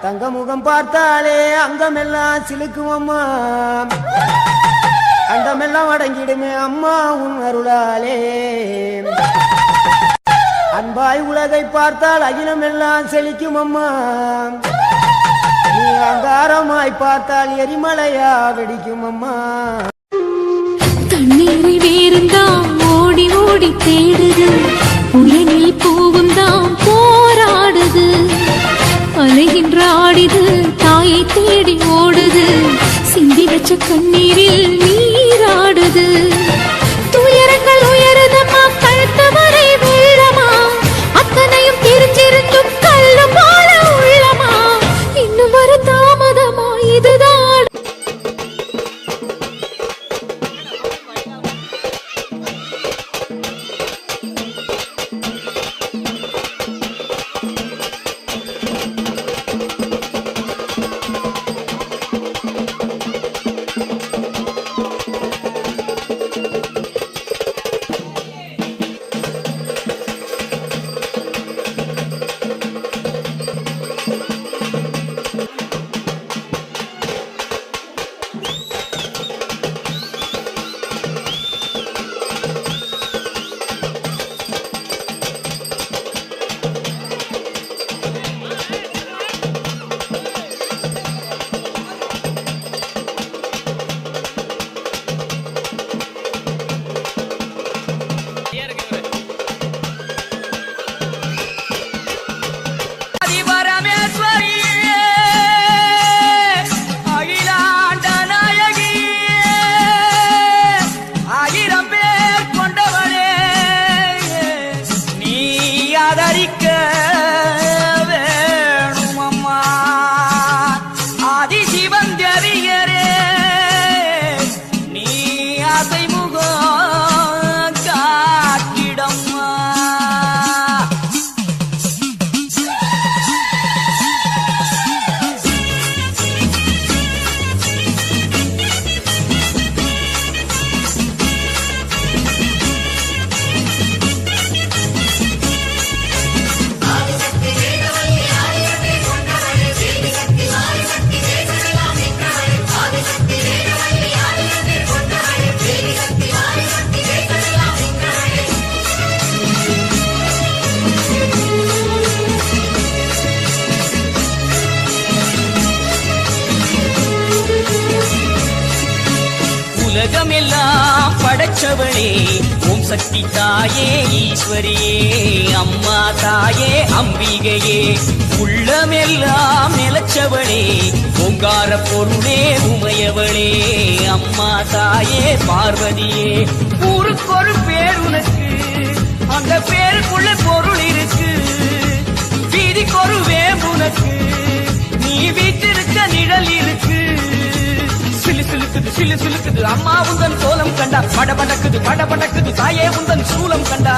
தங்க முகம் பார்த்தாலே அங்கமெல்லாம் சிலுக்கும் அம்மா, அங்கமெல்லாம் அடங்கிடுமே அம்மா உன் அருளாலே. அன்பாய் உலகை பார்த்தால் அகிலமெல்லாம் செழிக்கும் அம்மா, நீ அங்காரமாய் பார்த்தால் எரிமலையா வெடிக்கும் அம்மா. தண்ணீரை வேறுந்தான் ஓடி ஓடி தேடுது, உலகில் பூவும் தான் போராடுது. அலைகின்ற ஆடிது தாயை தேடி ஓடுது, சிந்தி வச்ச கண்ணீரில் நீராடுது. துயரங்கள் உயருதம்மா, கழுத்து வரை வெள்ளமா, அத்தனையும் தெரிஞ்சிருந்தும் கல்லு போல உள்ளமா. இன்னும் வர தாமதமா, இதுதான் உலகமெல்லாம் படைச்சவளே ஓம் சக்தி தாயே ஈஸ்வரியே, அம்மா தாயே அம்பிகையே. உள்ளமெல்லாம் நிலச்சவளே ஓங்கார பொருளே உமையவளே, அம்மா தாயே பார்வதியே. ஊருக்கொரு பேர் உனக்கு, அந்த பேருக்குள்ள பொருள் இருக்கு. வீதிக்கொரு வேம்புனக்கு, நீ வீட்டிருக்க நிழல் இருக்கு. சிலு சிலுக்குது அம்மா உந்தன் கோலம் கண்டா, படபடக்குது படபடக்குது தாயே உந்தன் சூலம் கண்டா.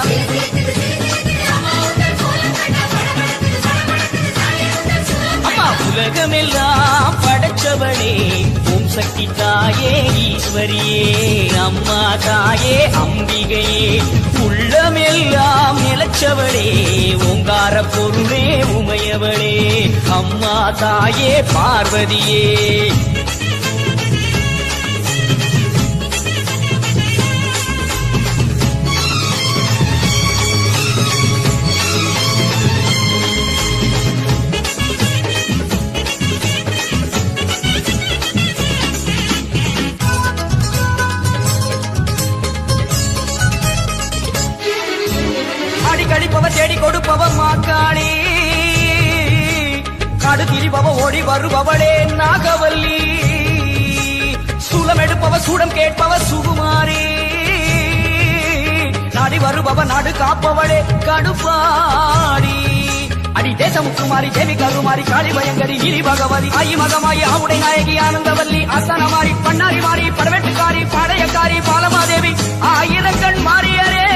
அம்மா உலகமெல்லாம் படைச்சவளே ஓம் சக்தி தாயே ஈஸ்வரியே, அம்மா தாயே அம்பிகையே. உள்ளமெல்லாம் நிலச்சவளே ஓங்கார பொருளே உமையவளே, அம்மா தாயே பார்வதியே. கடிப்பவ தேடி கொடுப்பவ மாக்காளி, காடு திரிபவ ஓடி வருபவளே நாகவல்லி. சூலம் எடுப்பவ சூடம் கேட்பவ சுகுமாரி, நாடி வருபவ நாடு காப்பவளே கடுப்பாடி. அடி தேசமுக்குமாரி தேவி கருமாரி காளி பயங்கரி கிரி பகவதி, ஆயி மகமாயி ஆவுடை நாயகி ஆனந்தவல்லி, ஆசானமாரி பண்ணாரி மாறி படவெட்டுக்காரி பாளையக்காரி பாலமாதேவி, ஆயிரக்கண் மாறியரே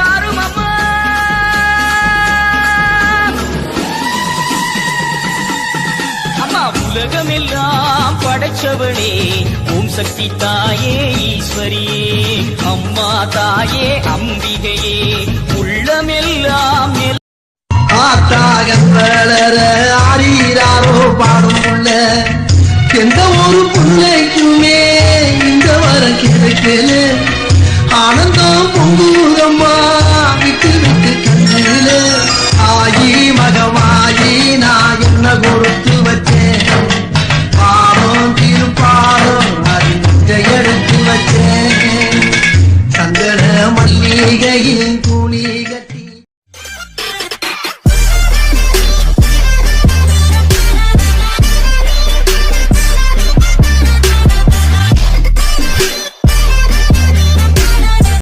மாறும் அம்மா. உலகமெல்லாம் படைச்சவளே ஓம் சக்தி தாயே ஈஸ்வரியே, அம்மா தாயே அம்பிகையே. உள்ளமெல்லாம் ஆத்தாக ஆரீராரோ பாட அம்பூர்